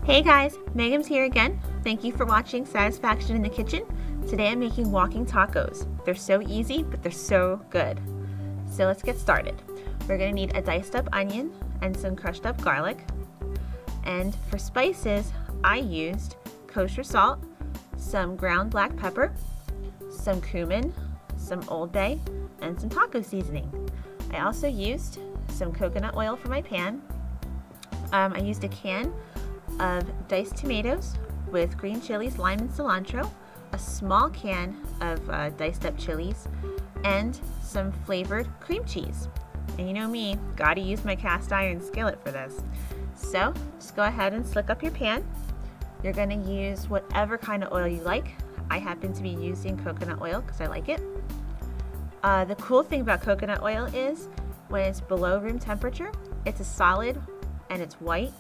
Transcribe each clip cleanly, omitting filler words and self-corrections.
Hey guys, Megan's here again. Thank you for watching Satisfaction in the Kitchen. Today I'm making walking tacos. They're so easy, but they're so good. So let's get started. We're gonna need a diced up onion and some crushed up garlic. And for spices, I used kosher salt, some ground black pepper, some cumin, some Old Bay, and some taco seasoning. I also used some coconut oil for my pan. I used a can of diced tomatoes with green chilies, lime, and cilantro, a small can of diced up chilies, and some flavored cream cheese. And you know me, gotta use my cast iron skillet for this. So just go ahead and slick up your pan. You're gonna use whatever kind of oil you like. I happen to be using coconut oil because I like it. The cool thing about coconut oil is when it's below room temperature, it's a solid and it's white.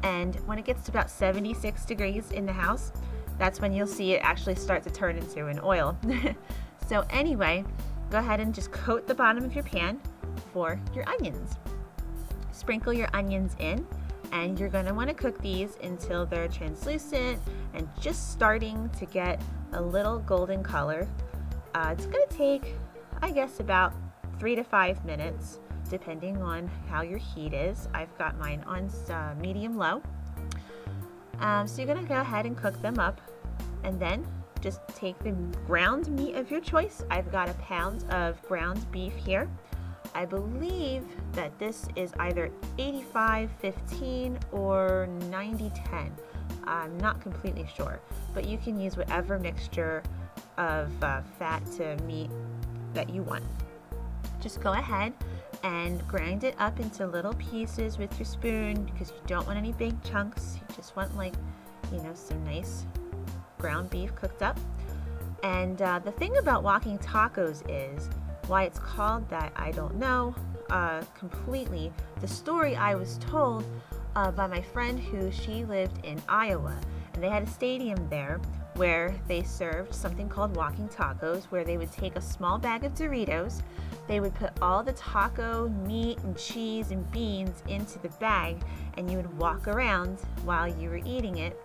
And when it gets to about 76 degrees in the house, that's when you'll see it actually start to turn into an oil. So anyway, go ahead and just coat the bottom of your pan for your onions. Sprinkle your onions in, and you're going to want to cook these until they're translucent and just starting to get a little golden color. It's going to take, I guess, about 3 to 5 minutes. Depending on how your heat is. I've got mine on medium-low. So you're going to go ahead and cook them up, and then just take the ground meat of your choice. I've got a pound of ground beef here. I believe that this is either 85-15 or 90-10. I'm not completely sure, but you can use whatever mixture of fat to meat that you want. Just go ahead and grind it up into little pieces with your spoon because you don't want any big chunks. You just want, like, you know, some nice ground beef cooked up. And the thing about walking tacos is, why it's called that, I don't know completely. The story I was told by my friend she lived in Iowa, and they had a stadium there where they served something called walking tacos, where they would take a small bag of Doritos, they would put all the taco meat and cheese and beans into the bag, and you would walk around while you were eating it,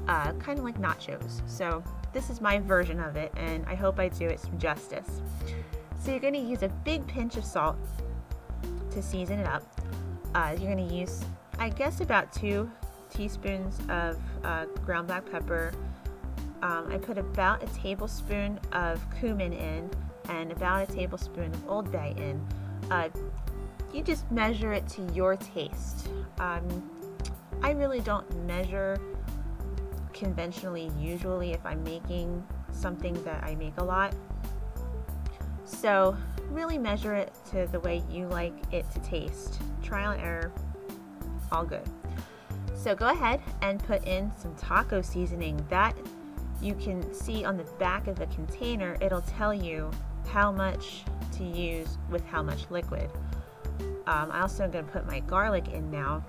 kind of like nachos. So this is my version of it, and I hope I do it some justice. So you're going to use a big pinch of salt to season it up. You're going to use, I guess, about 2 teaspoons of ground black pepper. I put about a tablespoon of cumin in and about a tablespoon of Old Bay in. You just measure it to your taste. I really don't measure conventionally usually if I'm making something that I make a lot. So really measure it to the way you like it to taste. Trial and error, all good. So go ahead and put in some taco seasoning. That you can see on the back of the container. It'll tell you how much to use with how much liquid. I also am going to put my garlic in now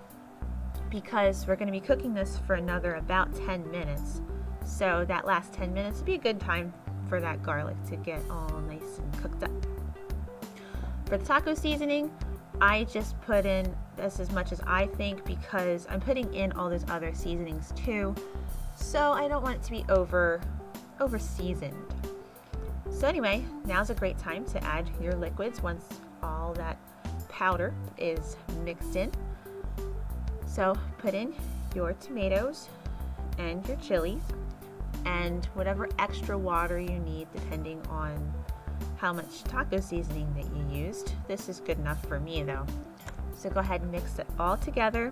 because we're going to be cooking this for another about 10 minutes. So that last 10 minutes would be a good time for that garlic to get all nice and cooked up. For the taco seasoning, I just put in this as much as I think because I'm putting in all those other seasonings too. So I don't want it to be over seasoned. So anyway, now's a great time to add your liquids once all that powder is mixed in. So put in your tomatoes and your chilies and whatever extra water you need depending on how much taco seasoning that you used. This is good enough for me though. So go ahead and mix it all together,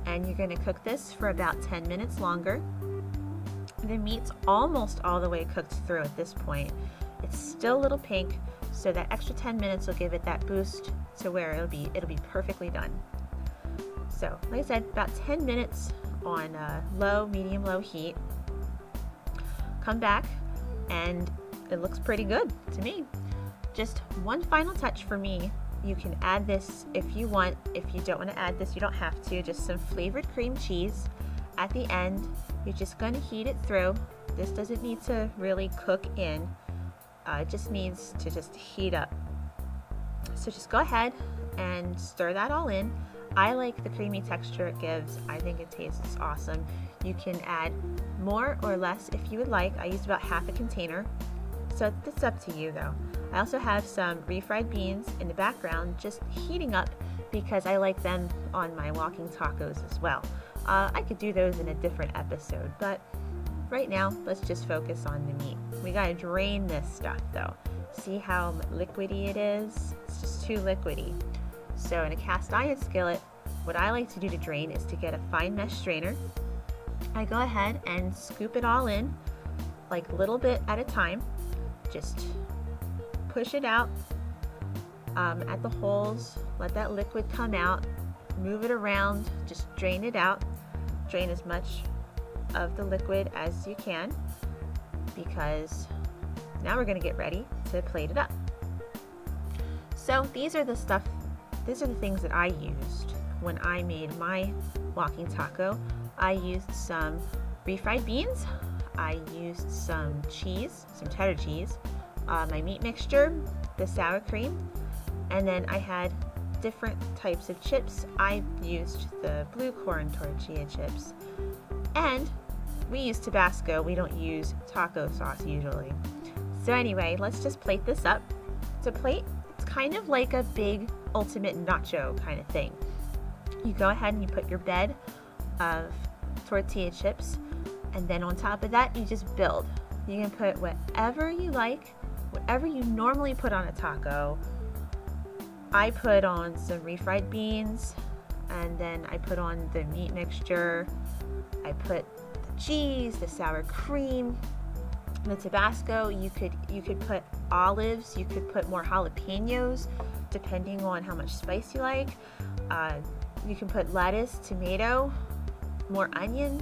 and you're going to cook this for about 10 minutes longer. The meat's almost all the way cooked through at this point. It's still a little pink, so that extra 10 minutes will give it that boost to where it'll be perfectly done. So like I said, about 10 minutes on medium-low heat. Come back, and it looks pretty good to me. Just one final touch for me. You can add this if you want. If you don't want to add this, you don't have to. Just some flavored cream cheese at the end. You're just going to heat it through. This doesn't need to really cook in. It just needs to just heat up. So just go ahead and stir that all in. I like the creamy texture it gives. I think it tastes awesome. You can add more or less if you would like. I used about half a container, so it's up to you though. I also have some refried beans in the background just heating up because I like them on my walking tacos as well. I could do those in a different episode, but right now let's just focus on the meat. We gotta drain this stuff though. See how liquidy it is? It's just too liquidy. So in a cast iron skillet, what I like to do to drain is to get a fine mesh strainer. I go ahead and scoop it all in, like a little bit at a time. Just push it out at the holes, let that liquid come out, move it around, just drain it out. Drain as much of the liquid as you can, because now we're going to get ready to plate it up. So these are the things that I used when I made my walking taco. I used some refried beans, I used some cheese, some cheddar cheese, my meat mixture, the sour cream, and then I had different types of chips. I used the blue corn tortilla chips, and we use Tabasco. We don't use taco sauce usually. So anyway, let's just plate this up. To plate, it's kind of like a big ultimate nacho kind of thing. You go ahead and you put your bed of tortilla chips, and then on top of that you just build. You can put whatever you like, whatever you normally put on a taco. I put on some refried beans, and then I put on the meat mixture. I put the cheese, the sour cream, the Tabasco. You could put olives, you could put more jalapenos depending on how much spice you like. You can put lettuce, tomato, more onion,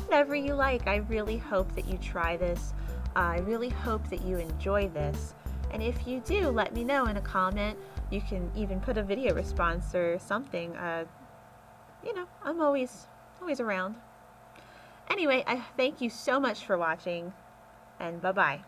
whatever you like. I really hope that you try this. I really hope that you enjoy this. And if you do, let me know in a comment. You can even put a video response or something. You know, I'm always around. Anyway, I thank you so much for watching, and bye-bye.